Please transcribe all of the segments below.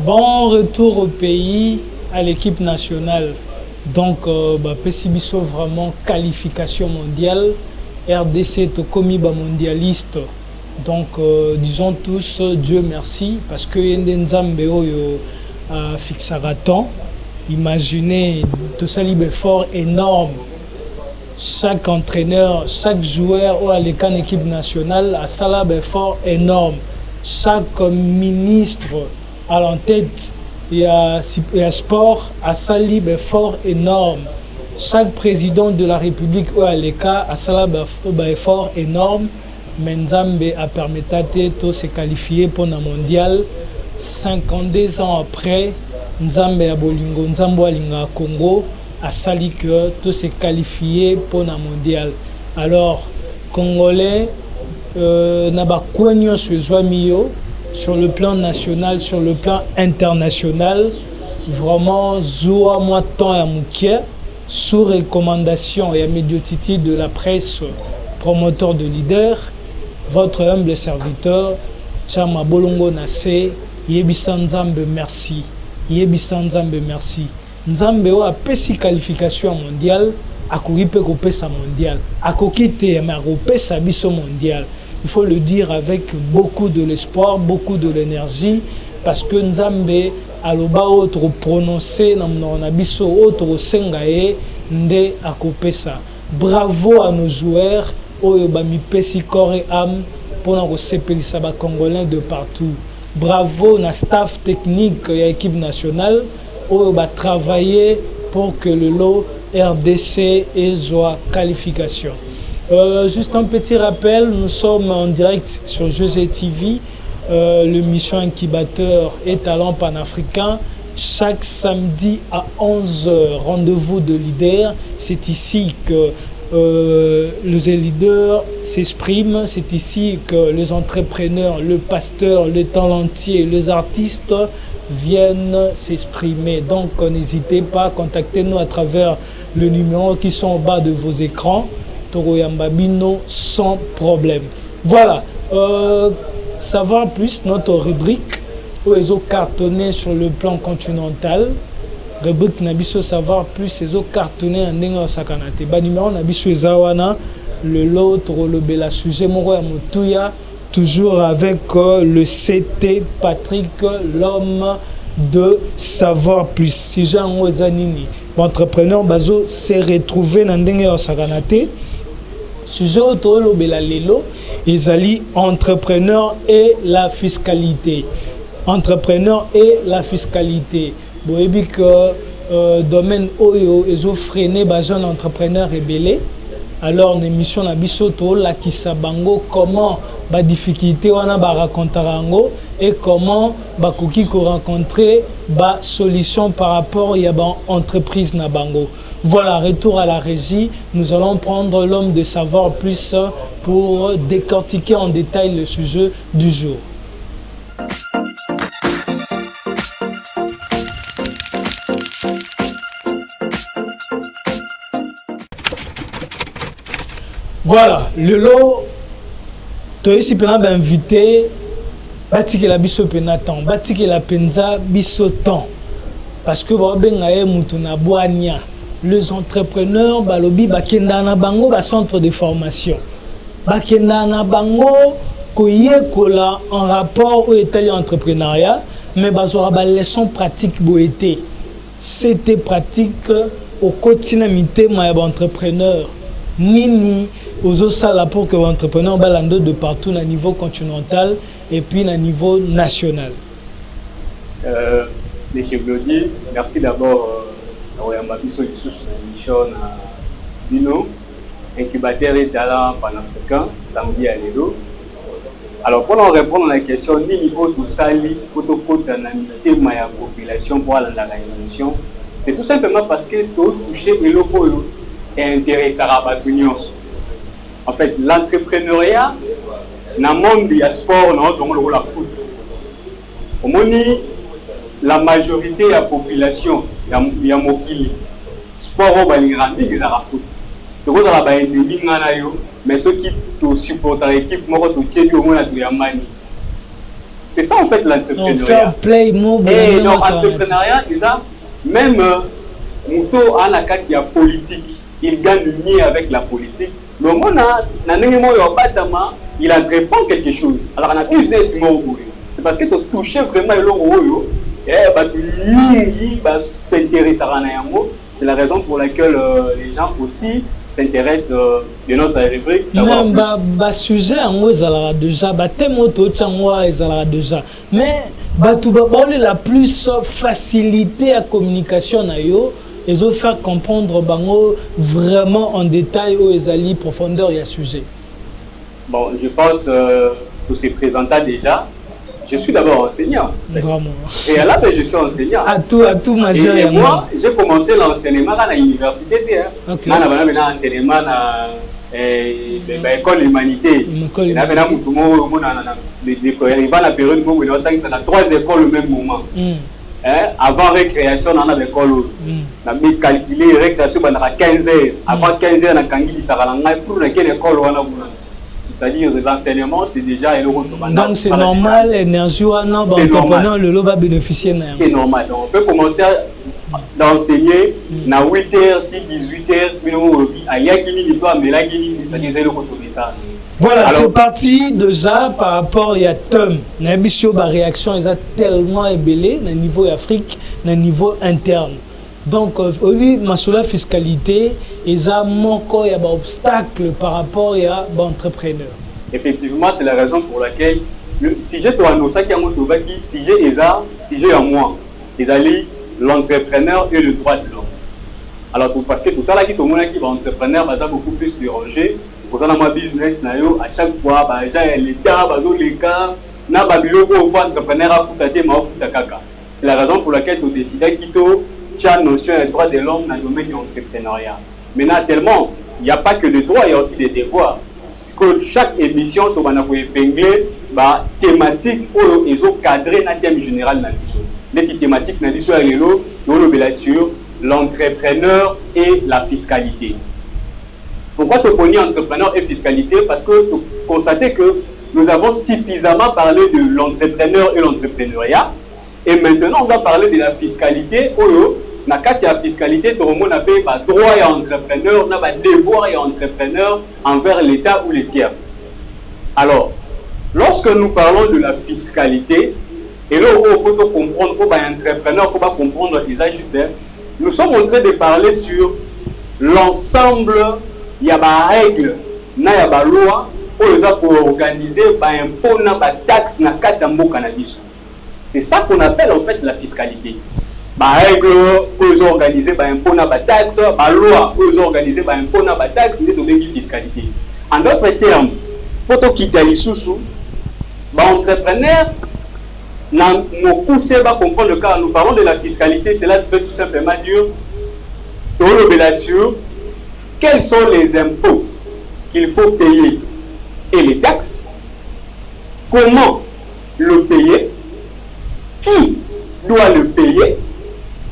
Bon retour au pays, à l'équipe nationale. Donc, PCBISO vraiment qualification mondiale. RDC est commis mondialiste. Donc, disons tous Dieu merci parce que Nzambe a fixé un temps. Imaginez tout ça, l'effort énorme. Chaque entraîneur, chaque joueur ou à l'équipe nationale a ça un effort énorme. Chaque ministre à l'entête, il y a sport à ça un effort énorme. Chaque président de la République ou à l'écart a ça un effort énorme. Mais Nzambe a permis de se qualifier pour le mondial. 52 ans après, Nzambe a bolingo, Nzambe a Congo a sali que tout s'est qualifié pour le mondial. Alors, Congolais, n'a pas connu sur le plan national, sur le plan international, vraiment, zoua moi temps à moukia, sous recommandation et à médiotité de la presse, promoteur de leader, votre humble serviteur, Chama Bolongo Nassé, Yebisa Nzambe merci. Yebisa Nzambe merci. Nzambe a pesi qualification mondiale, a kokipe kopesa mondial, a kokite mais a kopesa biso mondial. Il faut le dire avec beaucoup de l'espoir, beaucoup de l'énergie, parce que Nzambe a loba autre prononcé na biso autre sengaye nde a kopesa. Bravo à nos joueurs, oyo ba mi pesi corps et âme pour na sepelisa ba Congolais de partout. Bravo na staff technique et équipe nationale. On va travailler pour que le lot RDC ait sa qualification. Juste un petit rappel, nous sommes en direct sur José TV, l'émission Incubateur et Talent Panafricain. Chaque samedi à 11h, rendez-vous de leaders. C'est ici que les leaders s'expriment, c'est ici que les entrepreneurs, le pasteur, les talentiers, les artistes viennent s'exprimer. Donc n'hésitez pas, contactez-nous à travers le numéro qui sont en bas de vos écrans. Toro Yambabino sans problème. Voilà, savoir plus notre rubrique où ils ont cartonné sur le plan continental. Rubrique Nabiso savoir plus ils ont cartonné en Nenga Sakanate. Ba numéro Nabiso Ezawana, le l'autre le bela sujet Moro Motouya. Toujours avec le CT Patrick, l'homme de savoir plus. Si Jean Ozanini, l'entrepreneur Bazo s'est retrouvé dans le Saganate. Sujet autour de la Lelo, ils allaient entrepreneur et la fiscalité. Entrepreneur et la fiscalité. Vous voyez que domaine Oyo, ils ont freiné les entrepreneurs rebellés. Alors, l'émission na bisoto la kisabango comment ba difficulté wana ba racontarango et comment ba koki ko rencontrer ba solution par rapport ya ba entreprise na bango. Voilà, retour à la régie, nous allons prendre l'homme de savoir plus pour décortiquer en détail le sujet du jour. Voilà, le lot, tu es ici pour invité, bâti la biso penatan, bâti la penza biso temps. Parce que les entrepreneurs, balobi bakenda na bango ba centre de formation. Bakenda na bango koyekola en rapport au état entrepreneuriat, mais bazora ba leçon pratique boété. C'était pratique au quotidien ma entrepreneur. Nini aux sala pour que l'entrepreneur balando de partout à niveau continental et puis à niveau national. Monsieur Glodier, merci d'abord d'avoir embarqué sur l'émission Bino, incubateur et talent panafricain, samedi à l'Edo. Alors pour répondre à la question, Nini Oto Sali, Oto Kota Namité Maya population pour la émission, c'est tout simplement parce que tout toucher le logo et intéressé à l'union. En fait, l'entrepreneuriat, dans le monde du sport, nous avons la foot. Au moins, la majorité de la population, il y a Mokili. Sport, il y a la foot. Donc, il y a des mais ceux qui supportent l'équipe, ils ont au moins la Mani. C'est ça en fait l'entrepreneuriat. Fair play, et donc l'entrepreneuriat, même Mouto a la carte politique, il gagne mieux avec la politique. Le monde il entreprend quelque chose. Alors on a plus de c'est parce que tu as touché vraiment le haut. C'est la raison pour laquelle les gens aussi s'intéressent de notre rubrique. Même sujet déjà, thème déjà. Mais la plus facilité à communication ils ont fait comprendre vraiment en détail où ils allaient profondeur et à sujet. Bon, je pense tout s'est présenté déjà. Je suis d'abord enseignant. En fait. Et là, je suis enseignant. À tout majeur. Et moi, j'ai commencé l'enseignement à l'université. J'ai enseignement à l'école humanité. Il y avait la période où on a 3 écoles au même moment. Avant récréation, on a l'école. On a calculé récréation, on a 15 heures. Avant 15 heures, on a calculé pour laquelle école on a. C'est-à-dire l'enseignement, c'est déjà donc c'est normal, l'énergie, entrepreneur, le lot va bénéficier. C'est normal. Donc on peut commencer d'enseigner à 8h, 18h, voilà, c'est parti déjà par rapport à Tom. La réaction est tellement ébellée au niveau Afrique, au niveau interne. Donc, oui, la fiscalité, il y a un obstacle par rapport à l'entrepreneur. Effectivement, c'est la raison pour laquelle, si j'ai pour annoncer qu'il y a un si j'ai à moi, ils allaient l'entrepreneur et le droit de l'homme. Alors, parce que tout à l'heure, tout le monde qui va entrepreneur, va beaucoup plus dérangé. Pour ça, dans ma business, à chaque fois, l'État, les cas, entrepreneur c'est la raison pour laquelle tu as décidé qu'il tu as notion des droits de l'homme dans le domaine de l'entrepreneuriat. Maintenant, tellement, il n'y a pas que des droits, il y a aussi des devoirs. Que chaque émission, tu vas épingler thématique ou ils ont cadré dans le thème général. Les thématiques, sur l'entrepreneur et la fiscalité. Pourquoi tu connais entrepreneur et fiscalité? Parce que tu constates que nous avons suffisamment parlé de l'entrepreneur et l'entrepreneuriat. Et maintenant, on va parler de la fiscalité. Dans la fiscalité, tout le monde a droit à entrepreneur, on a devoir à entrepreneur envers l'État ou les tierces. Alors, lorsque nous parlons de la fiscalité, et là, il faut comprendre pour un entrepreneur, il ne faut pas comprendre les ajustes. Nous sommes en train de parler sur l'ensemble, il y a des règles, il y a des lois pour organiser des impôts, des taxes dans le cannabis. C'est ça qu'on appelle en fait la fiscalité. Les règles pour organiser des impôts, des taxes, les lois pour organiser des impôts, des taxes, c'est la fiscalité. En d'autres termes, pour quitter les sous, l'entrepreneur nous pousse à comprendre le cas. Nous parlons de la fiscalité, cela veut tout simplement dire dans l'obligation, quels sont les impôts qu'il faut payer et les taxes, comment le payer, qui doit le payer,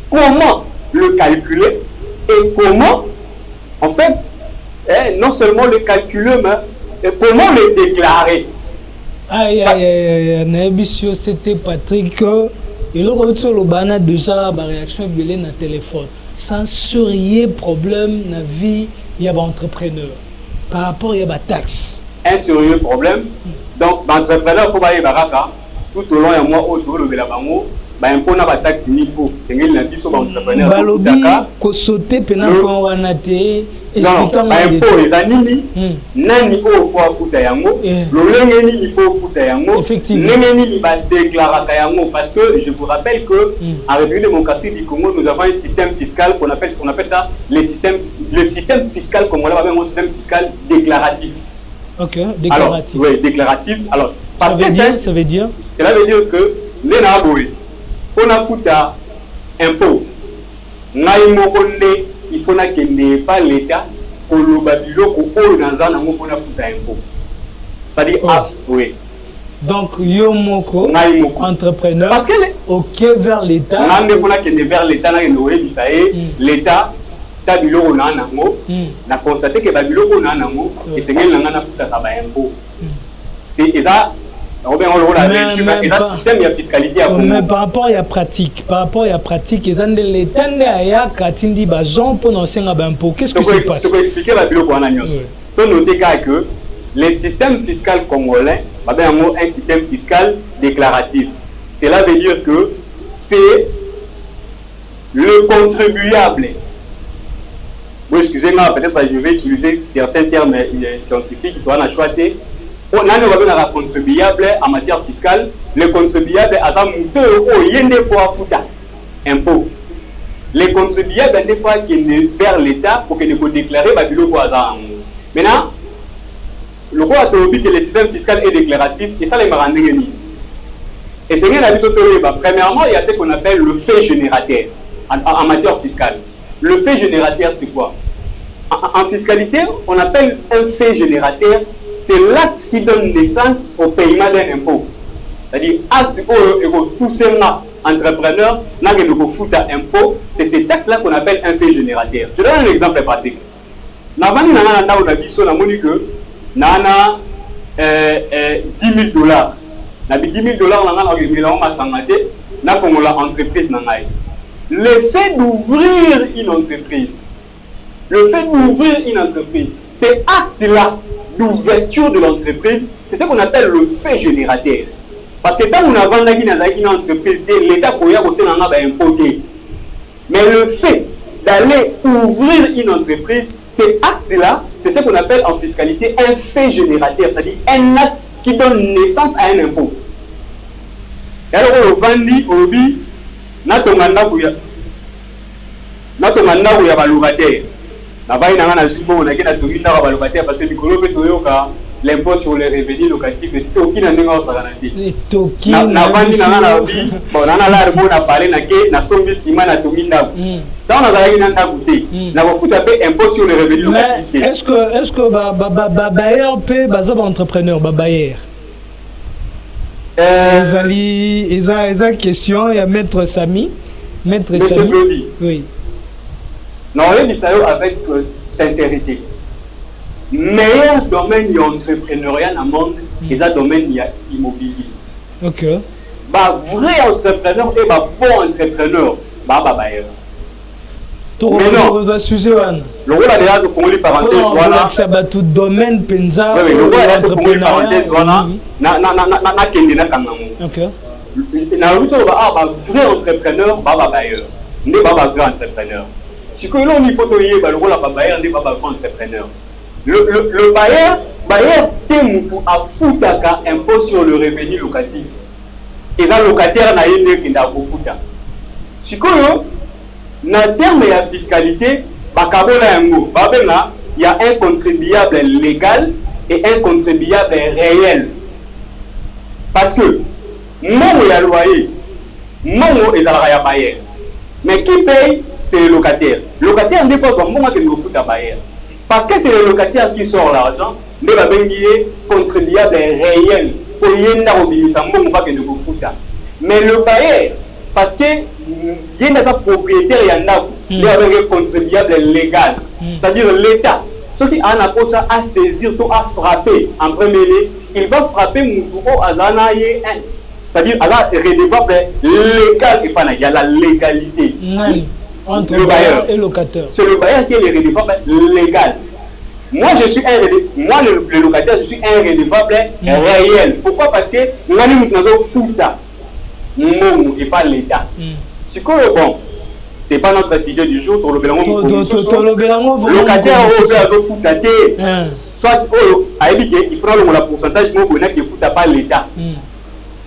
comment le calculer et comment, en fait, non seulement le calculer, mais comment le déclarer. Aïe, c'était Patrick. Il a déjà la réaction dans le téléphone. Sans sérieux problème dans la vie, il y a des entrepreneurs. Par rapport à la taxe. Un sérieux problème. Donc, l'entrepreneur, il faut que tout au long de mois, il faut que la taxe ni pauvre. C'est un entrepreneur. Balobi, ko sauter pendant qu'on a naté. Non, impôt les anini, nani au faut foutre yango, le il faut foutre yango, effectivement, il va déclarer yango parce que je vous rappelle que à République démocratique du Congo nous avons un système fiscal qu'on appelle ça le système fiscal congolais, un système fiscal déclaratif. Ok, déclaratif. Alors, oui, déclaratif. Alors parce que ça veut dire cela veut dire que les naboui, on a foutu impôt, naïmokonde. Il faut que pas l'État pour le babilo pour dans un amour pour la foutre impôt. C'est-à-dire, oui. Donc, Yomoko, entrepreneur, parce que ok vers l'État. On a vers l'État, l'État, tabilo on a un amour, on a constaté que babilo on a un amour, et c'est qu'il a foutre impôt. C'est ça, Et là, système, il y a fiscalité à mais par rapport à la pratique, ils ont l'État qui a pour nos impôts. Qu'est-ce que se passe? Tu peux expliquer la bio pour un agneau. Tu noter que le système fiscal congolais a un système fiscal déclaratif. Cela veut dire que c'est le contribuable. Bon, excusez-moi, peut-être que je vais utiliser certains termes scientifiques. On a choisi. On a un contribuable en matière fiscale. Le contribuable a des fois impôt. Les contribuables des fois qui vers l'État pour qu'ils déclarent maintenant, le roi a dit que le système fiscal est déclaratif et ça les marrants. Et c'est bien la vision. Premièrement, il y a ce qu'on appelle le fait générateur en matière fiscale. Le fait générateur, c'est quoi? En fiscalité, on appelle un fait générateur, c'est l'acte qui donne naissance au paiement d'un impôt. C'est-à-dire, acte où tout ces entrepreneurs n'ont pas foutre impôt, c'est cet acte-là qu'on appelle un fait générateur. Je donne un exemple pratique. Avant, on a dit que on a 10 000 dollars. On a 10 000 dollars, on a une entreprise. Le fait d'ouvrir une entreprise, cet acte-là d'ouverture de l'entreprise, c'est ce qu'on appelle le fait générateur. Parce que quand on a vendu une entreprise, l'État pourrait aussi en avoir impoté. Mais le fait d'aller ouvrir une entreprise, cet acte-là, c'est ce qu'on appelle en fiscalité un fait générateur, c'est-à-dire un acte qui donne naissance à un impôt. Et alors, on vendit, on dit, natomanda kuya balobataire. Parce que l'impôt sur les revenus locatifs est toki na ndenge osakanate. Toki na vandi na bi bon na la rebo na parler na ke na sombi sima na tomi ndako. Tant na zalaki na ndako te. Na ko futa pe impôt sur les revenus locatifs. Est-ce que bailleur peut baza ba entrepreneur ba bailleur? Eza question il y a maître Sami. Maître Sami. Monsieur oui. Non, on dit ça avec sincérité. Meilleur domaine d'entrepreneuriat dans le monde, c'est le domaine immobilier. Ok. Bah, vrai entrepreneur et bah, bon entrepreneur, bah, bailleur. Mais non, le rôle a déjà de formuler parenthèse, voilà. Ça va tout domaine, pensa. Oui, le rôle a déjà de formuler parenthèse, voilà. Na kende na kanamo. Ok. Na route sur bah, vrai entrepreneur, bah, bailleur. Ne bah, vrai entrepreneur. Si que l'on y faut toyer, bah, le rôle a bailleur, ne bah, vrai entrepreneur. Le bailleur t'aime à foutre impôt sur le revenu locatif. Et ça, locataire n'a rien qui n'a pas foutu. Si que dans le terme de la fiscalité, il y a un contribuable légal et un contribuable réel. Parce que, non, il y a loyer, non, il y a bailleur. Mais qui paye, c'est le locataire. Le locataire, des fois, c'est un moment que nous fout à bailleur. Parce que c'est le locataire qui sort l'argent, mais la contribuable réel. Mais le bailleur, parce que il y a des propriétaires, il y a un contribuable légal. C'est-à-dire l'État. Ce qui a ça à saisir, à frapper en premier lieu, il va frapper Moutouko Azana. C'est-à-dire redevable légal et pas il y a la légalité. Entre le bailleur et le locataire. C'est le bailleur qui est le redevable légal. Moi, le locataire, je suis un redevable réel. Pourquoi? Parce que nous avons fouta. Mon et pas l'État. C'est quoi bon? C'est pas notre sujet du jour. Le locataire au fouta. Soit il fera le pourcentage qui ne fouta pas l'État.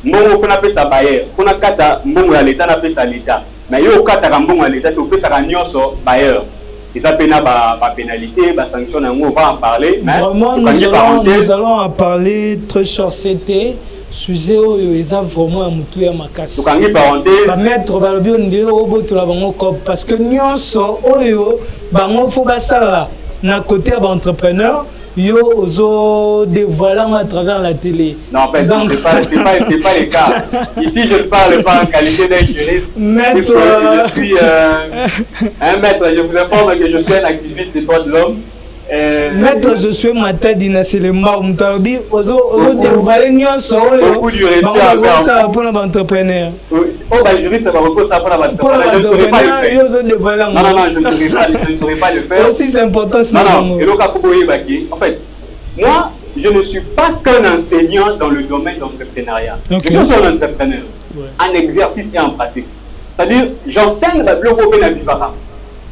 Mon on appelle ça bailleur. On a kata mon l'État appelle ça l'État. Mais il y a kata mon l'État tu peux ça gagner sur bailleur. Et ça pénal ba pénalité, ba sanction on va en parler. Vraiment nous allons en parler très short c'était sujet où ils ont vraiment un moutou ya makasi. Donc en parenthèse ba mettre ba lobi on dit obo to la bango cop parce que nyonso oyo bango faut ba sala na côté ba entrepreneur yo ozo dévoilant à travers la télé. Non, en fait, c'est pas le cas. Ici, je ne parle pas en qualité d'un juriste. Maître, je suis un maître. Je vous informe que je suis un activiste des droits de l'homme. Maître, je suis ma tête d'inassélement. Beaucoup du respect à pour l'entrepreneur. Oh, bah, juriste, ça va reposer ça pour l'entrepreneur. Je ne saurais pas le faire. Non, je ne saurais pas le faire. Aussi, c'est important. Non. Et donc, en fait, moi, je ne suis pas qu'un enseignant dans le domaine d'entrepreneuriat. Je suis aussi un entrepreneur, en exercice et en pratique. C'est-à-dire, j'enseigne le bloc open à Vivara.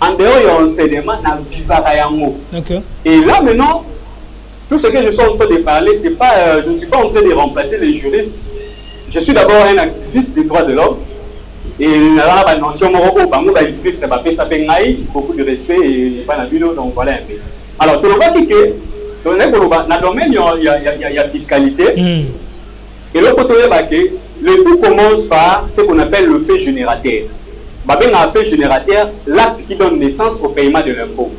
En dehors, il y a un enseignement à Vivara Yango. Et là, maintenant, tout ce que je suis en train de parler, c'est pas, je ne suis pas en train de remplacer les juristes. Je suis d'abord un activiste des droits de l'homme. Et là, la mention, juriste, beaucoup de respect et pas la vidéo, donc voilà un peu. Alors, tu vas dire que dans le domaine, il y a fiscalité. Et là, il faut que le tout commence par ce qu'on appelle le fait générateur. Un fait générateur, l'acte qui donne naissance au paiement de l'impôt.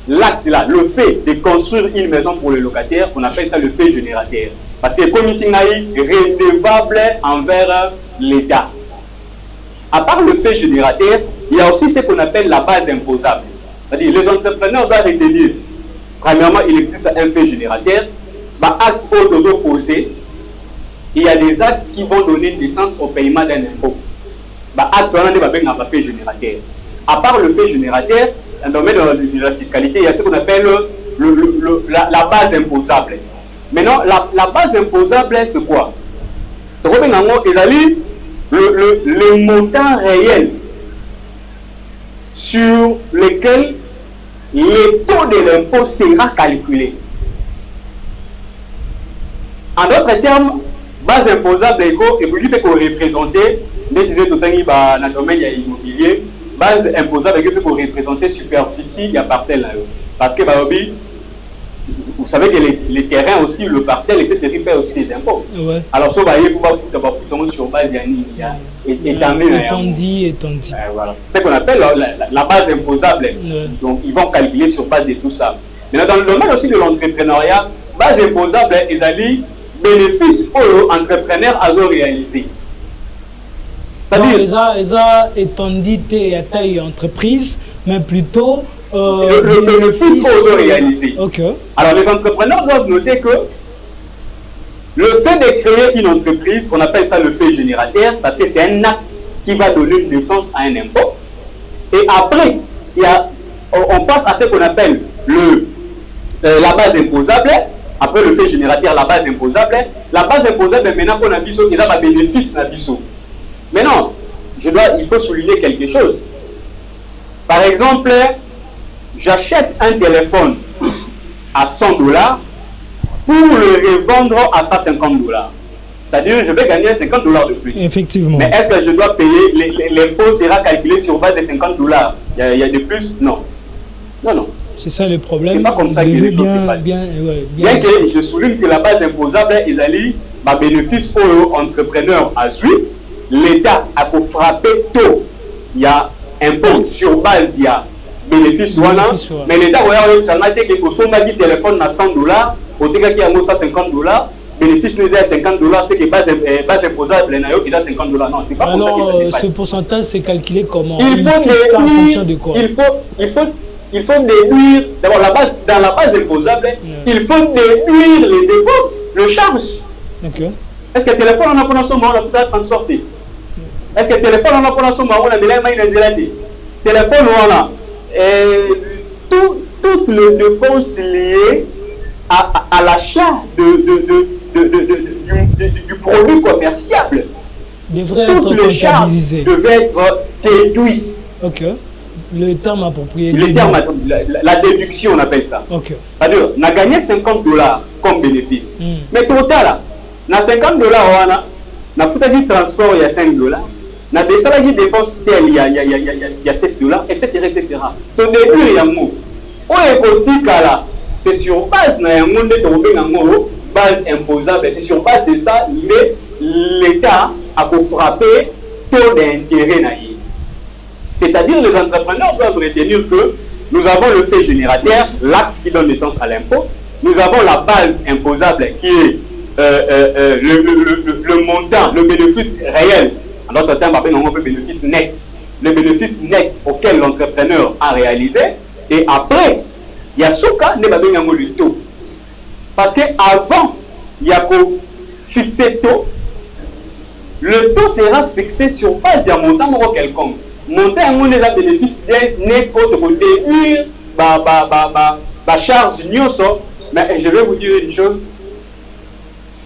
L'acte là, le fait de construire une maison pour le locataire, on appelle ça le fait générateur. Parce que comme ici, il est redevable envers l'État. À part le fait générateur, il y a aussi ce qu'on appelle la base imposable. C'est-à-dire les entrepreneurs doivent retenir. Premièrement, il existe un fait générateur. Acte opposé, il y a des actes qui vont donner naissance au paiement d'un impôt. Acte un fait générateur. À part le fait générateur, dans le domaine de la fiscalité, il y a ce qu'on appelle la base imposable. Maintenant, la base imposable, c'est quoi? Le montant réel sur lequel le taux de l'impôt sera calculé. En d'autres termes, base imposable et puis peut représenter décider tout dans le domaine immobilier, base imposable et peut représenter superficie et parcelle parce que vous savez que les terrains aussi, le parcelle, etc., ils paient aussi des impôts. Alors, si vous foutre sur base étendue. Voilà. C'est ce qu'on appelle la base imposable. Donc, ils vont calculer sur base de tout ça. Mais dans le domaine aussi de l'entrepreneuriat, base imposable, ils allaient bénéfices pour l'entrepreneur à réaliser. C'est-à-dire, ils ont étendu à taille entreprise, mais plutôt le bénéfice pour réaliser. Alors, les entrepreneurs doivent noter que le fait de créer une entreprise, on appelle ça le fait générateur, parce que c'est un acte qui va donner naissance à un impôt. Et après, on passe à ce qu'on appelle la base imposable. Après le fait générateur, la base imposable. La base imposable, maintenant qu'on a vu, ils ont un bénéfice. Maintenant, il faut souligner quelque chose. Par exemple, j'achète un téléphone à $100 pour le revendre à $150. C'est-à-dire, je vais gagner $50 de plus. Effectivement. Mais est-ce que je dois payer, l'impôt sera calculé sur base de $50? Il y a de plus? Non. Non. C'est ça le problème. C'est pas comme ça que les choses se passent. Bien que je souligne que la base imposable, ils allaient bénéfice pour l'entrepreneur à suivre. L'État a pour frapper tôt. Il y a impôt sur base, il y a bénéfice. Mais l'État, ça m'a dit que si on m'a dit téléphone à $100, au dégât qui a $50, bénéfice nous est à $50, c'est que base imposable, il a $50. Non, c'est pas comme ça que ça se passe. Ce pourcentage, c'est calculé comment? Il faut ça en fonction de quoi? Il faut déduire, d'abord dans la base imposable, il faut déduire les dépenses, le charge. Est-ce que le téléphone on a pour son moment, on a transporter? Est-ce que le téléphone on a pour son moment, on a mis la main dans les téléphone on a toutes les dépenses liées à l'achat du produit commerciable. Toutes les charges devaient être déduites. Le terme approprié. La déduction, on appelle ça. C'est-à-dire, on a gagné $50 comme bénéfice. Mais total, on a $50, on a foutu du transport, il y a $5. On a des salaires de dépenses telles, il y a $7, etc. Ton début, il y a un mot. C'est sur base de base imposable. C'est sur base de ça, l'État a pour frapper taux d'intérêt. C'est-à-dire les entrepreneurs doivent retenir que nous avons le fait générateur, l'acte qui donne naissance à l'impôt. Nous avons la base imposable qui est le montant, le bénéfice réel. En d'autres termes, on appelle bénéfice net. le bénéfice net auquel l'entrepreneur a réalisé. Et après, il y a ce cas, le taux. Parce qu'avant, il y a qu'au fixer taux, le taux sera fixé sur base d'un montant quelconque. Montant un bénéfice net au côté, charge, mais je vais vous dire une chose.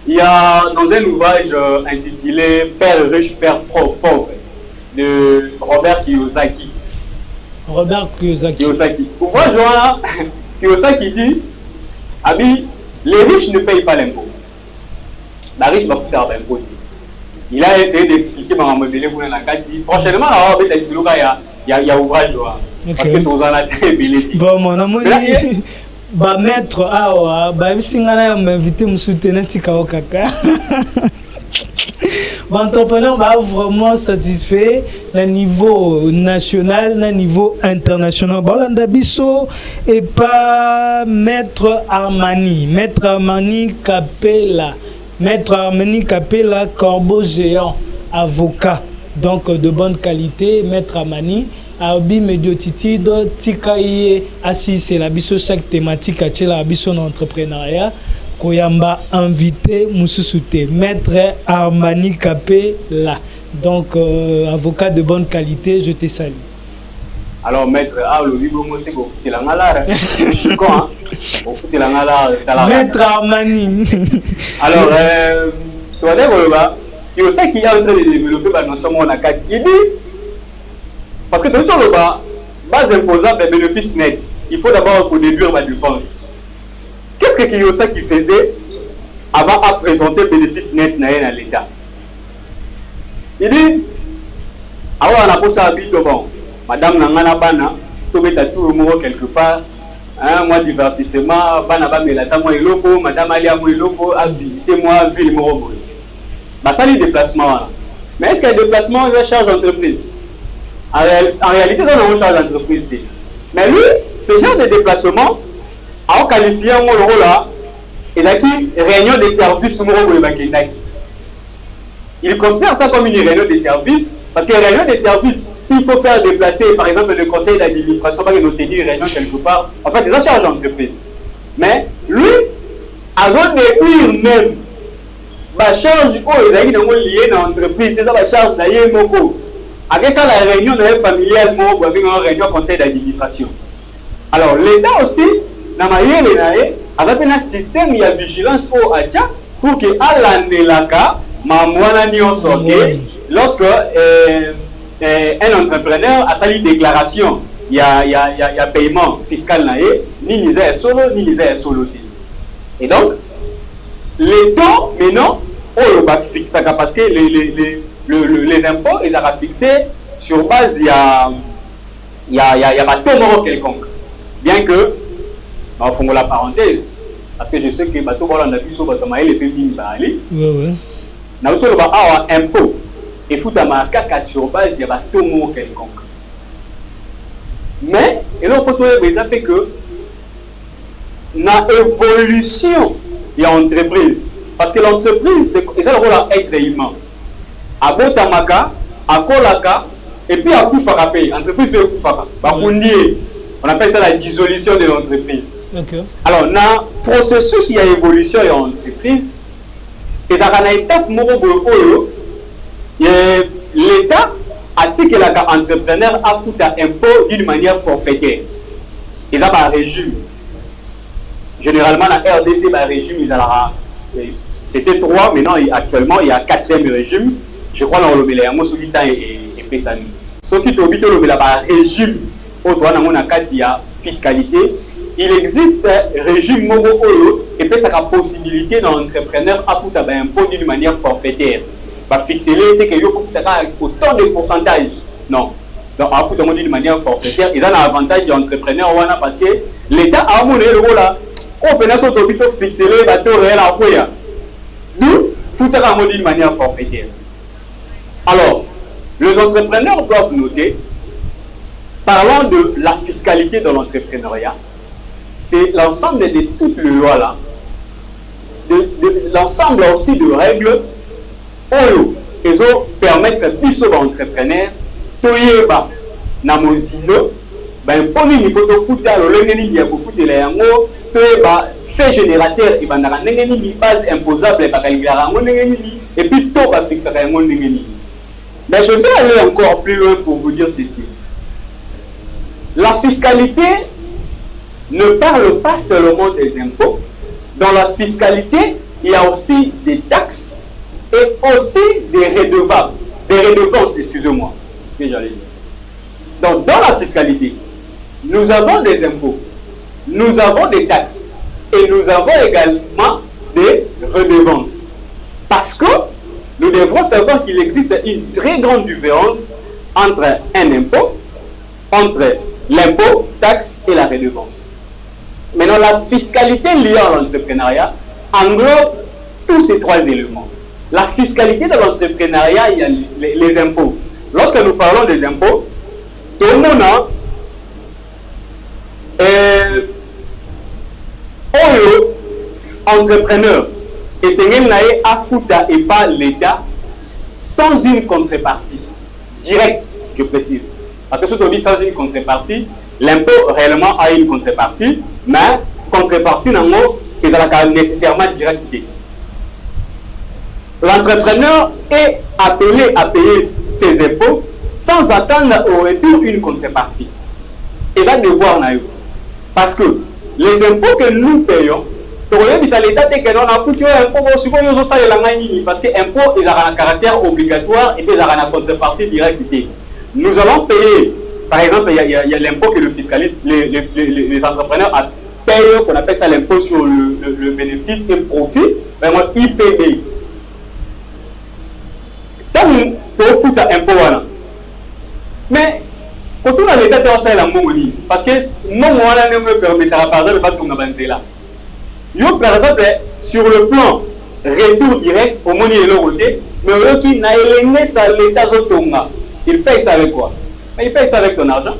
Il y a dans un ouvrage intitulé Père riche, Père pauvre de Robert Kiyosaki. Robert Kiyosaki. Ouvrage là, Kiyosaki dit Abi, les riches ne payent pas l'impôt. La riche va foutre l'impôt. Il a essayé d'expliquer ma modèle pour la Kati. Prochainement, il y a ouvrage là. Parce que tout ça là, bon, mon amour. Ba maître awa ba singana m'inviter me soutenir tika okaka. Bon entrepreneur ba vraiment satisfait na niveau national na niveau international. Bolanda biso et pas maître Armani Capella corbeau géant avocat donc de bonne qualité maître Armani. Abi médiotitude tikaye assis c'est la biso chaque thématique à la biso entrepreneuriat koyamba invité mususute maître Armani Capella donc avocat de bonne qualité, je te salue. Alors maître le libre moi c'est qu'on fout la ngala je suis con on fout la ngala maître Armani. Alors toi là qui aussi qui est en train de développer dans ce monde à 4 il dit parce que tout le base imposable des bénéfices nets, il faut d'abord déduire ma dépense. Qu'est-ce que Kiyosaki faisait avant à présenter le bénéfice net à l'État? Il dit, avant on a posé un bit bon, madame Nangana Bana, tout est à tout quelque part, moi divertissement, Bana Bamelata, moi loco, madame Alia moi loco, à visiter moi, ville Morobo. Bah ça les déplacements. Mais est-ce qu'il y a des déplacements de charge d'entreprise? En réalité, dans une charge d'entreprise. Mais lui, ce genre de déplacement, a qualifié un rôle là, il a qui réunion de services. Il considère ça comme une réunion de services, parce que réunion de services, s'il faut faire déplacer, par exemple, le conseil d'administration, pas une réunion quelque part, en fait, des charges d'entreprise. Mais lui, à zone de lui même, la charge, ils ont lié dans l'entreprise, c'est ça la charge, là, il y a avec ça, la réunion familiale, avec une réunion conseil d'administration. Alors, l'État aussi, dans avec un système de vigilance au Adja pour que à l'année-là, lorsque un entrepreneur a sa déclaration, il y a paiement fiscal, ni les solo, ni les solo. Et donc, l'État, maintenant, on va fixer ça parce que les impôts, ils sont fixés sur base, il y a pas de quelconque. Bien que, on fait la parenthèse, parce que je sais que bateau voilà na biso bateau maïle et puis bali. Oui. Na autre le ba impôt et fout à marquer sur base, il y a pas de quelconque. Mais et là il faut trouver exemple que na évolution il y a entreprise parce que l'entreprise c'est ça le rôle à être humain. À Botamaka, à Kolaka, et puis à Koufaka Pay. Entreprise de Koufaka. On appelle ça la dissolution de l'entreprise. Okay. Alors, dans le processus, il y a évolution de l'entreprise. Et ça a une étape l'État a dit que l'entrepreneur a foutu un impôt d'une manière forfaitaire. Et ça va régime. Généralement, dans la RDC, il régime, c'était 3, maintenant actuellement il y a 4e régime. Je crois dans le Béléamo, ce qui est Pessani. Ce qui est au régime, au droit de la fiscalité, il existe un régime mogo et puis ça a la possibilité dans l'entrepreneur à foutre un impôt d'une manière forfaitaire. Va fixer les que il faut autant de pourcentage. Non. Donc à foutre d'une manière forfaitaire, ils ont un avantage de l'entrepreneur parce que l'État a monnaie le rôle là. On peut pas fixer les bateaux réels à quoi. Nous, foutre d'une manière forfaitaire. Alors, les entrepreneurs doivent noter, parlant de la fiscalité de l'entrepreneuriat, c'est l'ensemble de toutes les lois là, l'ensemble aussi de règles qui permettent à l'entrepreneur toyeba na mozilo ben pour il faut to futa lo lengeni ya ko futela yango toyeba fait générateur ibandaka ndengeni ni base imposable ba kalibira yango ndengeni et puis to ba fixa yango ndengeni. Mais je vais aller encore plus loin pour vous dire ceci. La fiscalité ne parle pas seulement des impôts. Dans la fiscalité, il y a aussi des taxes et aussi des redevances, excusez-moi, c'est ce que j'allais dire. Donc, dans la fiscalité, nous avons des impôts, nous avons des taxes et nous avons également des redevances. Parce que nous devrons savoir qu'il existe une très grande différence entre un impôt, entre l'impôt, taxe et la redevance. Maintenant, la fiscalité liée à l'entrepreneuriat englobe tous ces trois éléments. La fiscalité de l'entrepreneuriat, il y a les impôts. Lorsque nous parlons des impôts, tout le monde a entrepreneur et c'est à fouta et pas l'État sans une contrepartie directe, je précise. Parce que ce qu'on dit sans une contrepartie, l'impôt réellement a une contrepartie, mais contrepartie n'a pas nécessairement directe. L'entrepreneur est appelé à payer ses impôts sans attendre au retour une contrepartie. Et ça, devoir n'a eu. Parce que les impôts que nous payons, l'État est que l'on a foutu un impôt, parce que l'impôt est un caractère obligatoire et ils ont une contrepartie directe. Nous allons payer, par exemple, il y a l'impôt que le fiscaliste, les entrepreneurs payent, qu'on appelle ça l'impôt sur le bénéfice et le profit, vraiment IPB. Tant que tu fous un impôt, mais quand on a l'État, tu as ça la monnaie, parce que non, on ne me permettra pas de battre ton là. Par exemple, sur le plan retour direct, au monnaie de l'euro, mais qui n'a pas ça l'État, il paye ça avec quoi? Il paye ça avec ton argent.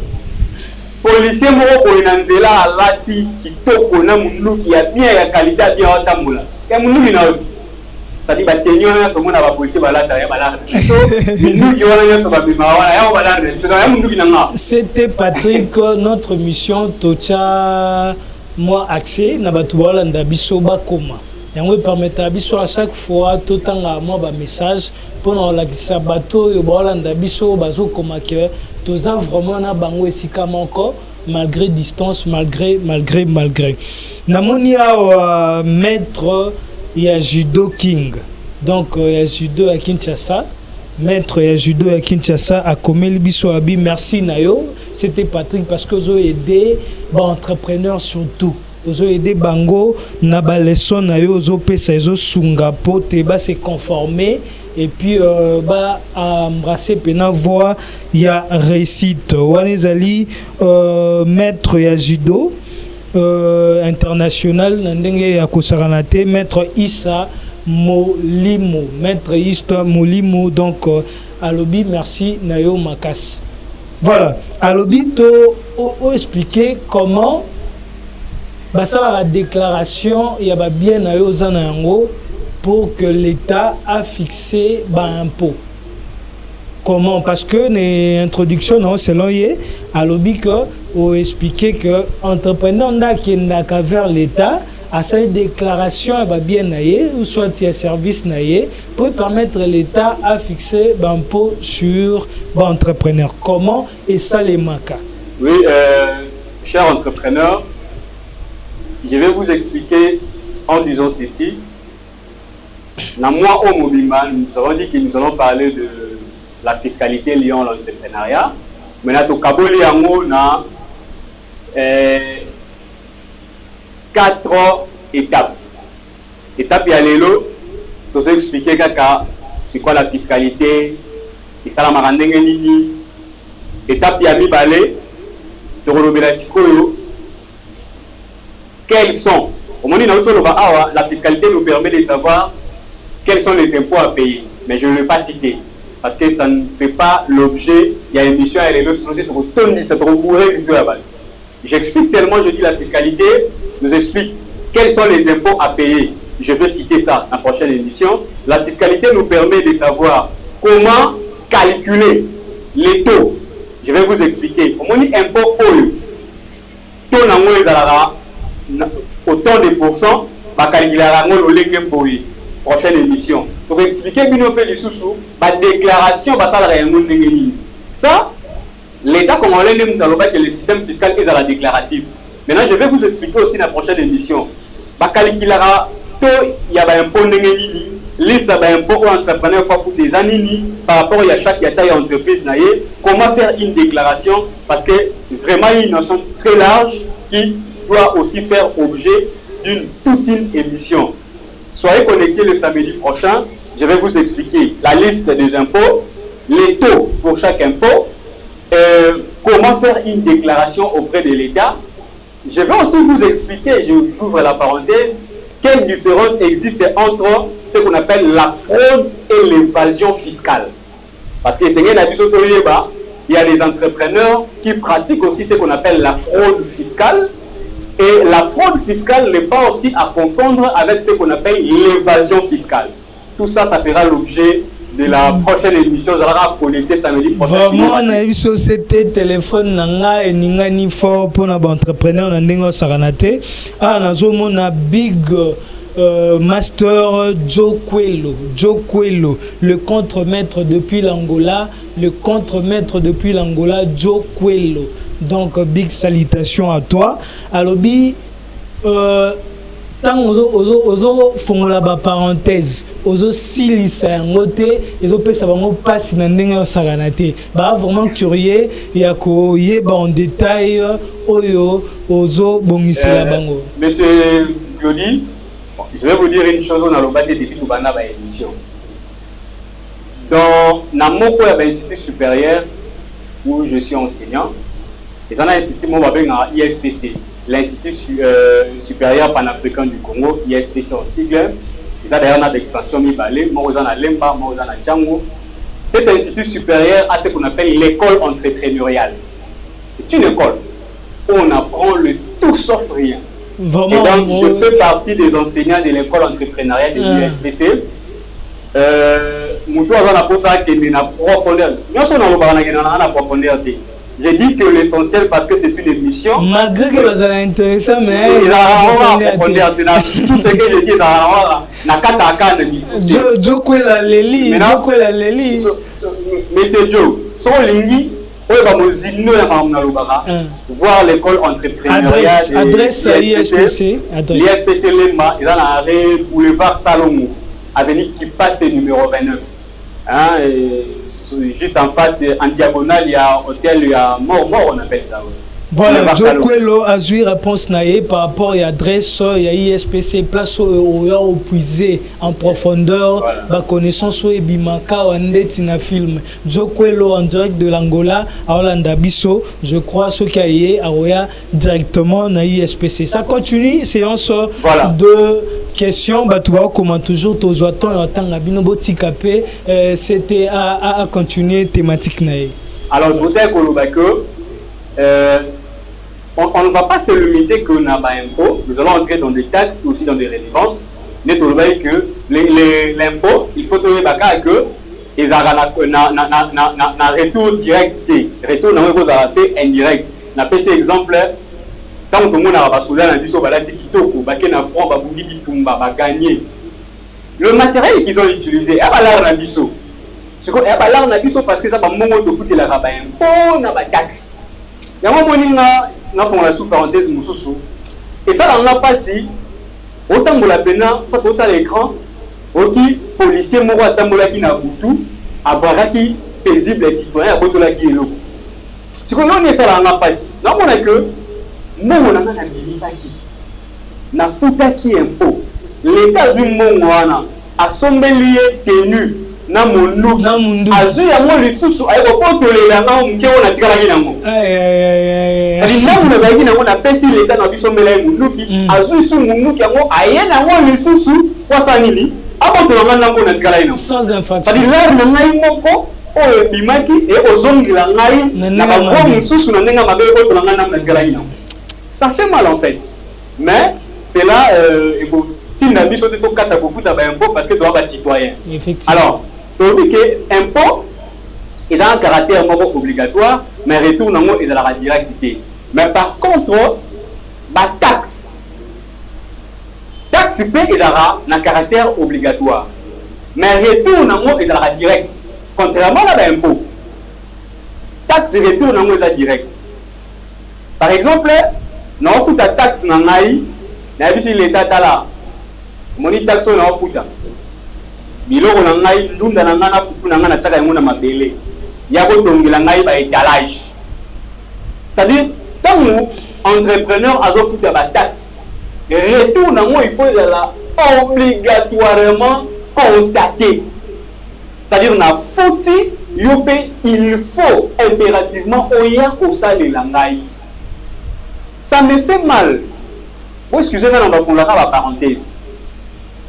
Policier Moro Nanzela Lati qui toko na mundu qui a bien la qualité bien tambola. Ya mundu qui na oti. Ça dit ba tenyo na somo na ba policier ba lata ya ba lata. So mundu qui wana ya so ba bima wana ya ba lata. So ya mundu qui na nga. C'était Patrick, notre mission tocha moi accès na batu ba landa biso ba koma. Yango permettra biso à chaque fois tout tanga moi ba message pour la kisa bato yo ba landa biso bazo koma que tous vraiment na bango esika moko malgré distance malgré namonia maître ya judo king donc ya judo à Kinshasa maître ya judo à Kinshasa a komeli biso abi merci nayo c'était Patrick parce que zo aider ba entrepreneur surtout ozo aider bango na ba leçon nayo zo pesa zo sunga pote ba se conformer et puis ba embrasser pena voix ya réussite wanezali maître ya judo international ndenge ya kosaranate maître Issa Molimo maître Issa Molimo donc alobi merci nayo makas voilà alobi to expliquer comment bah ça la déclaration il y a bien nayo zana yango pour que l'État a fixé un impôt. Comment? Parce que l'introduction, non, selon yé, à l'objet ou expliquer que entrepreneur qui n'a vers l'État à cette déclaration va bien naïe ou soit il y a service naïe pour permettre l'État à fixer un impôt sur l'entrepreneur. Comment? Et ça les manque. Oui, cher entrepreneur, je vais vous expliquer en disant ceci. Dans moi, au Mobima, nous avons dit que nous allons parler de la fiscalité liée à l'entrepreneuriat. Maintenant, au Kaboli, on a 4 étapes. Étape, il y a l'élo. Tu as expliqué c'est quoi la fiscalité. Et ça, la marandenge nini. Étape, il y a mi balé. Tu as quels sont. Au moment où la fiscalité nous permet de savoir quels sont les impôts à payer. Mais je ne vais pas citer. Parce que ça ne fait pas l'objet. Il y a une mission à l'élo, sinon c'est trop bourré du tout là-bas. J'explique seulement, je dis la fiscalité, nous explique quels sont les impôts à payer. Je vais citer ça dans la prochaine émission. La fiscalité nous permet de savoir comment calculer les taux, je vais vous expliquer. Au moins, impôt taux autant de pourcents, ma prochaine émission. Pour expliquer ma déclaration, ça, l'État congolais que le système fiscal est déclaratif. Maintenant, je vais vous expliquer aussi dans la prochaine émission. Il y a un impôt liste impôt aux entrepreneurs par rapport à chaque taille entreprise, comment faire une déclaration, parce que c'est vraiment une notion très large qui doit aussi faire objet d'une toute une émission. Soyez connectés le samedi prochain, je vais vous expliquer la liste des impôts, les taux pour chaque impôt, comment faire une déclaration auprès de l'État. Je vais aussi vous expliquer, j'ouvre la parenthèse, quelle différence existe entre ce qu'on appelle la fraude et l'évasion fiscale. Parce que il y a des entrepreneurs qui pratiquent aussi ce qu'on appelle la fraude fiscale. Et la fraude fiscale n'est pas aussi à confondre avec ce qu'on appelle l'évasion fiscale. Tout ça, ça fera l'objet de la prochaine émission. Je vais connecter samedi prochain. Vraiment, on a eu société téléphone nanga et ningani fort pour nos entrepreneurs dans n'engo saranate. Ah, on a big master Joe Coelho, le contre-maître depuis l'Angola, Joe Coelho. Donc big salutations à toi. Alors tant ozo fongola ba parenthèse ozo silisa ngote ezo pesa bango passe na ndenge saganate ba vraiment curieux ya ko yeba en détail oyo ozo bongisela bango. Monsieur Claudie, je vais vous dire une chose, on a l'obate depuis tout bana ba émission. Dans na moko ya ba institut supérieur où je suis enseignant, ils ont un institut ISPC, l'Institut supérieur panafricain du Congo, ISPC en sigle. Ils ont d'ailleurs une extension Mibale, moi ils ont Lemba, moi ils ont Django. Cet institut supérieur a ce qu'on appelle l'école entrepreneuriale. C'est une école où on apprend le tout sauf rien. Vraiment, et donc je fais partie des enseignants de l'école entrepreneuriale de l'ISPC. Moutou a pour ça qu'il y a une profondeur. Nous sommes dans la profondeur. J'ai dit que l'essentiel parce que c'est une émission. Malgré que c'est intéressant, mais ils ont profondeur. Tout ce que je dis, c'est Joe Leli. Monsieur Joe, son ligne, voir l'école entrepreneuriale. Adresse ISPC. L'ISPC Lemba, ils ont un boulevard Salomon, avenue qui passe numéro 29. Hein, juste en face, en diagonale, il y a un hôtel, il y a mort, on appelle ça. Ouais. Voilà, Joe Coelho a eu réponse par rapport à l'adresse, il y a ISPC, place au puiser en profondeur, la connaissance au Bimaka, en na film. Joe Coelho en direct de l'Angola, à Hollanda Bisso, je crois, ce qui a eu à directement à ISPC. Ça continue, séance de questions, comment toujours, c'était à continuer thématique. Alors, peut-être que on ne va pas se limiter que n'a pas impôt. Nous allons entrer dans des taxes et aussi dans des redevances. Mais tout le monde que l'impôt, il faut trouver que ils ont un retour direct, retour dans le indirect. On a pris cet exemple. Tant que tout le monde a basculé dans le balati kitoko, baké na front, baboudi bitumba, ba gagné. Le matériel qu'ils ont utilisé, il y a pas l'art nabiso. C'est quoi? Il y a pas l'art nabiso parce que ça va mongo te foutre la rabat impôt, na ba taxe. Il y a un moment où on a sous parenthèse mususu. Et ça on n'a pas si autant que la peine, soit autant l'écran, ok, policier moro atambola qui na butu, abaraki paisible et citoyen abotola qui est loco. Ce qu'on a ça on n'a pas si. Non on a que nous on a na bilisa qui na futa qui impôt. L'État zumongwana a sombelier tenu na mundu azu ya mo lisusu ayiko potolela na mke ona tikala ki nango tali nango na zaki nango na pesi l'État na biso mbela munduki azu su munduki yango ayena ngo lisusu kwa sanini abotola nango na tikala ino sans infraction tali lar na ngai moko o bimaki e ozongila ngai na ba vo mususu na ndenga mabe botola nango na tikala ino. Ça fait mal en fait, mais c'est là tinda biso te to kata ko futa ba impôt parce que doit ba citoyen. Effectivement. Alors, tu dis que impôt ils ont un caractère obligatoire, mais retour nango ils ont la directité. Mais par contre, la taxe P ils ont un caractère obligatoire, mais retour nango ils ont la direct. Contrairement à l'impôt, taxe retour nango ils ont direct. Par exemple, nous avons ta taxe nangai, na bisi l'état tala, moni taxe na futa. Biloko nangai ndunda nanga na fufu nanga na chaka yango na mabele. Ya ko tongela ngai ba étalage. C'est-à-dire tant entrepreneur azo futa ba taxe, retour nango il faut la obligatoirement constater. C'est-à-dire na fauti yopé il faut impérativement oya ko sa de langai. Ça me fait mal. Bon, excusez-moi, on va faire la parenthèse.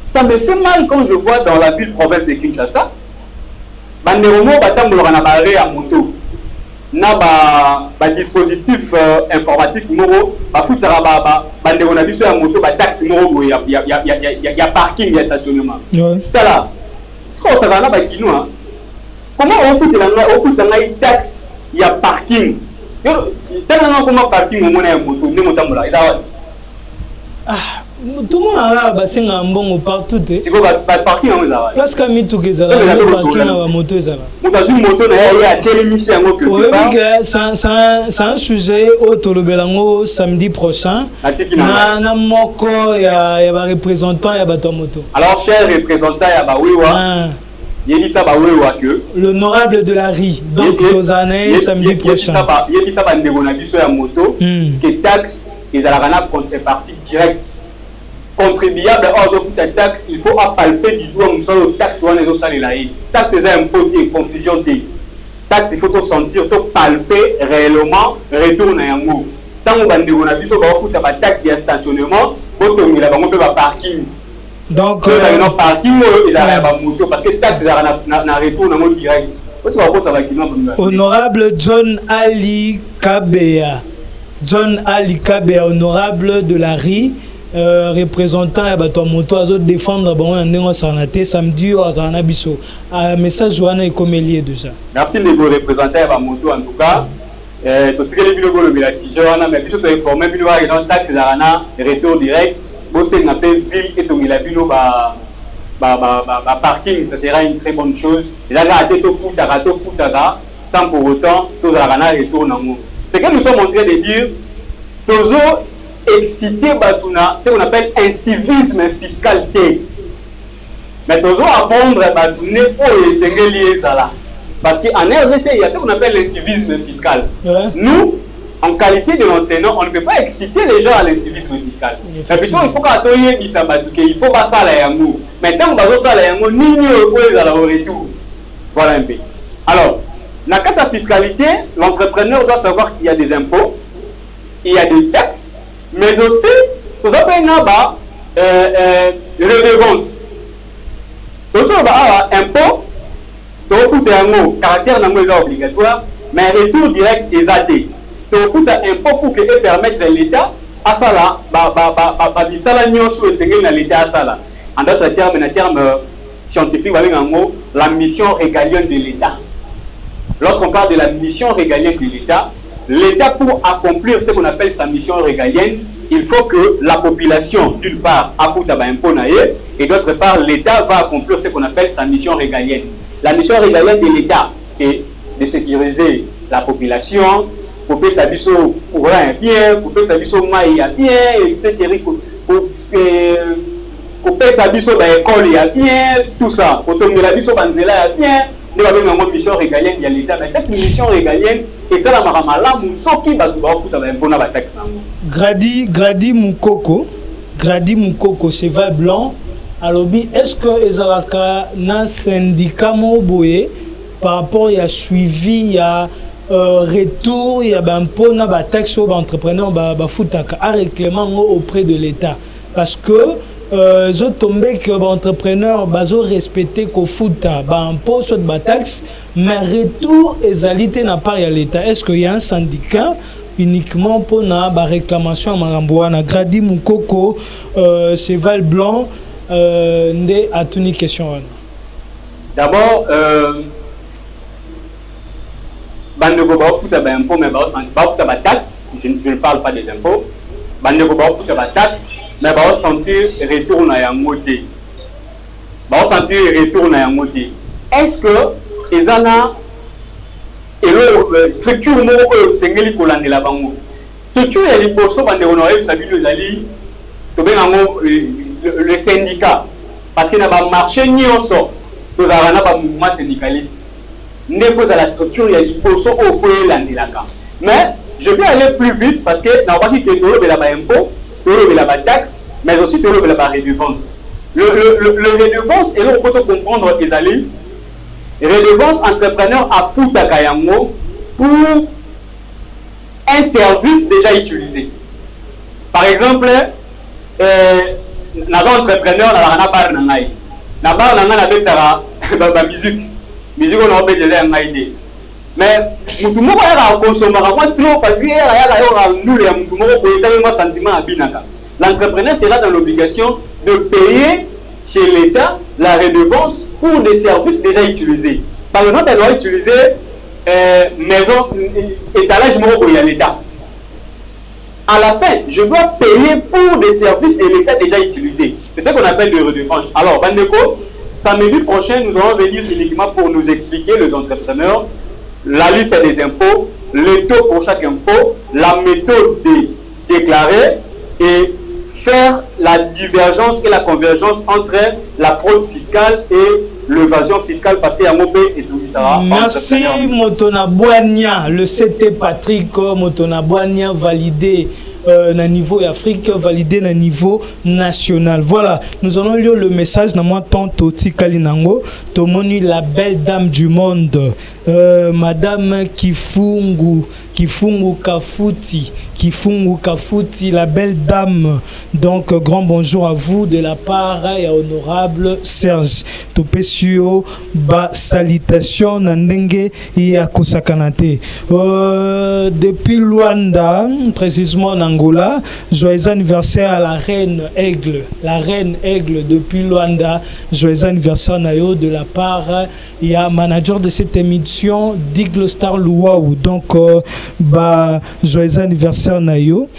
Ça me fait mal quand je vois dans la ville province de Kinshasa, banderomo batambulaka na barre à moto, na ba dispositif informatique moro, ba futara ba bandero na biso ya moto ba taxi moro ya parking ya stationnement. Tala. Ce qu'on savait na ba kinoa. Comment on futanga taxe ya parking? Tellement comment parking au monnaie moto ne motambola ezawadi. Ah, tout le monde a basé un bon partout. C'est quoi parking en ezawadi? Place kami tout que ça. Parking na moto ezala. Motazu moto na ya télémission yango que. Oui, c'est un sujet au Tolobelango samedi prochain. Na moko ya ba représentant ya bato moto. Alors cher représentant ya ba wiwa. L'honorable de la RI, donc aux années samedi prochain. Que taxe, ils ont la contrepartie directe. Contribuable aux taxes, il faut appalper du doigt aux taxes. Taxes, c'est impoté, confusion. Taxe, il faut sentir, palper réellement, retourner à un mot. Tant que vous avez une taxe et un stationnement, vous avez un parking. Donc, parking, ils ont moto parce que taxe, ils ont retour dans le direct. Honorable John Ali Kabea. John Ali Kabea, honorable de la RI, représentant à bateau moto, à défendre samedi au Azanabiso. Message Joana et Comélier déjà. Merci de vous représenter à moto en tout cas. Tout ce que les bilogos de la Joana, mais bien sûr, informé, bilogos taxe, ils ont retour direct. Bosser n'a pas ville et ton ilabilo parking, ça sera une très bonne chose. Il a raté tout foutara sans pour autant tous arana retourne en mot. Ce que nous sommes en train de dire, tous excité batuna, c'est ce qu'on appelle incivisme fiscal T. Mais tous apprendre batouné pour les singles là. Parce qu'en RDC, il y a ce qu'on appelle l'incivisme fiscal. Ouais. Nous, en qualité de l'enseignant, on ne peut pas exciter les gens à l'incivisme fiscal. Mais plutôt, il faut qu'il faut pas ça la yango. Maintenant, on va ça la yango, ni mieux il faut les aller au retour. Voilà un peu. Alors, dans la fiscalité, l'entrepreneur doit savoir qu'il y a des impôts, il y a des taxes, mais aussi, vous avez une redevance. Donc, on va impôt, caractère obligatoire, mais retour direct est athée. Donc, il faut un impôt pour que permettre l'État à ça là, en d'autres termes, scientifiques, la mission régalienne de l'État. Lorsqu'on parle de la mission régalienne de l'État, l'État, pour accomplir ce qu'on appelle sa mission régalienne, il faut que la population, d'une part, a foutu un impôt et d'autre part, l'État va accomplir ce qu'on appelle sa mission régalienne. La mission régalienne de l'État, c'est de sécuriser la population, pour que ça puisse courir bien, pour que ça puisse mailler bien, etc. Pour que ça puisse école bien, tout ça. Pour que la puisse banzela bien, nous avons une mission régalienne de l'État. Mais cette mission régalienne, et ça la maramala, nous sommes qui va foutre un bon taxe. Gradi Moukoko, cheval blanc. Alors, est-ce que Ezalaka na syndicat moboye par rapport à suivi, il y a retour, il y a un peu de taxe sur l'entrepreneur à réclamer auprès de l'État. Parce que je tombé que l'entrepreneur va respecter qu'au foot, un peu sur la taxe, mais retour et n'a pas à l'État. Est-ce qu'il y a un syndicat uniquement pour la réclamation à Marambouana? Gradi Moukoko, cheval blanc, à toute une question. D'abord, bandeko ba futa ba impôt mais ba sentir ba futa ba taxe, je ne parle pas des impôts. Bandeko ba futa ba taxe mais ba sentir retour na yango te. Ba sentir retour na yango te. Est-ce que ezana structure moko sengeli kolandela bango? Structure ya liboso bandeko na yebisa bino ezali to bengango le syndicat, parce que na ba marché nyonso tozala na ba mouvement syndicaliste. Il faut la structure, il y a des postes au foyer l'andelaka. Mais je vais aller plus vite parce que n'a pas dit que tout le monde a impôt, tout le monde a taxe, mais aussi tout le monde a redevance. Le redevance, et là il faut comprendre les alliés. Redevance entrepreneur à fouta kayango pour un service déjà utilisé. Par exemple, dans un entrepreneur, dans la barre nangai, la barre nangai na la musique. Musique on a besoin d'un idée. Mais mutu moko ya consommer trop parce que ya nous les mutu moko pour un sentiment à binaka. L'entrepreneur sera dans l'obligation de payer chez l'État la redevance pour des services déjà utilisés. Par exemple, elle doit utiliser maison étalage moko pour l'État. À la fin, je dois payer pour des services de l'État déjà utilisés. C'est ça qu'on appelle de redevance. Alors, bandeko, samedi prochain, nous allons venir uniquement pour nous expliquer, les entrepreneurs, la liste des impôts, les taux pour chaque impôt, la méthode de déclarer et faire la divergence et la convergence entre la fraude fiscale et l'évasion fiscale parce qu'il y a un mot et tout ça. Merci Motona Boigna, le CT Patrick Motona Boigna validé. Na niveau Afrique, validé na niveau national. Voilà, nous allons lire le message dans moi tantôt Tikalinango, Tomoni la belle dame du monde, Madame Kifungu Kafuti, la belle dame. Donc grand bonjour à vous de la part et honorable Serge Topesio, ba salutation nandenge ya kosakanate. Depuis Luanda, précisément en Angola, joyeux anniversaire à la reine Aigle depuis Luanda, joyeux anniversaire nayo de la part il y a manager de cette émission Digle Star Luau. Donc joyeux anniversaire nayo.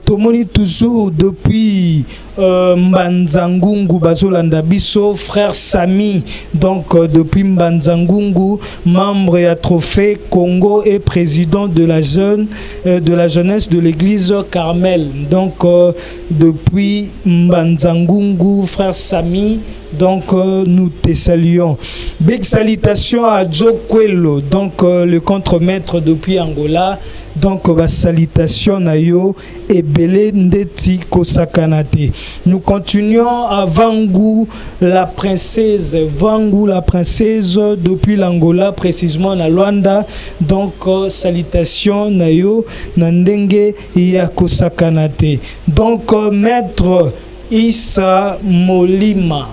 Tomoni toujours depuis Mbanzangungu Bazolanda Biso, frère Sami, donc depuis Mbanzangungu, membre et à Trophée Congo et président de la jeunesse de l'église Carmel. Donc depuis Mbanzangungu, frère Sami, donc nous te saluons. Big salutation à Joe Quello, donc le contremaître depuis Angola. Donc salutation nayo et belé ndeti kosakanate. Nous continuons à Vangu la princesse depuis l'Angola, précisément na Luanda. Donc salutation nayo nandenge ya kosakanate. Donc maître Issa Molima,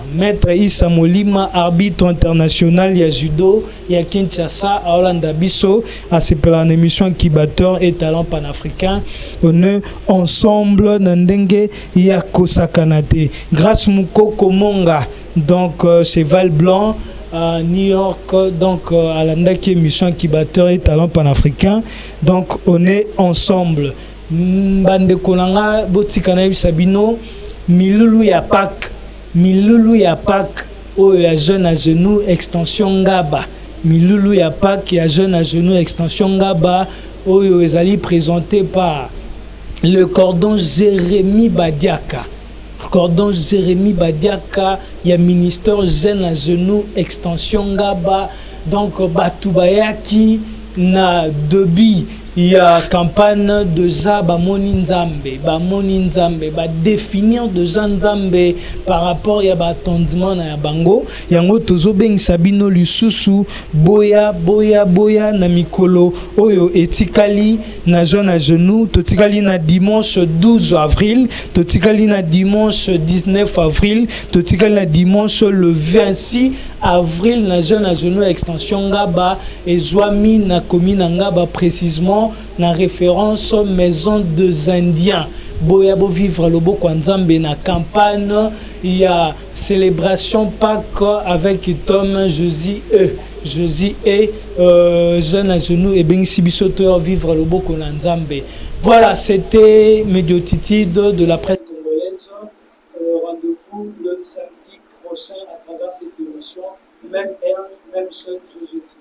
arbitre international ya judo ya Kinshasa à Hollanda Bisso, à ce plan émission Kibateur et talent panafricain. On est ensemble nandenge ya kosakanate. Grâce Mukoko Monga, donc cheval blanc à New York, donc à l'andaki émission Kibateur et talent panafricain. Donc on est ensemble. Bande konanga botikana Sabino. Milulu ya Pâques, oh ya jeune à genoux, extension Gaba. Milulu ya Pâques, ya jeune à genoux, extension Gaba, oh ezali présenté par le cordon Jérémy Badiaka. Ya ministère jeune à genoux, extension Gaba. Donc Batubayaki na debi. Il y a campagne de za bamoni nzambe ba définir de nzambe par rapport ya batondement na bango yango tozo beng sabino lisusu boya na mikolo oyo etikali na jeune à genoux totikali na dimanche 12 avril totikali na dimanche 19 avril totikali na dimanche le 26 avril na jeune à genoux extension Ngaba et Zwami na commune Ngaba précisément na référence aux maisons des Indiens. Boyabo vivre le beau Kwanzambe na campagne, il y a célébration Pâques avec Tom Josie Jésus est jeune à genoux et ben sibisoteur vivre le beau konanzambe. Voilà, c'était Médiotitude de la presse congolaise. Rendez-vous le samedi prochain à travers cette émission, même heure, même chaîne, je dis.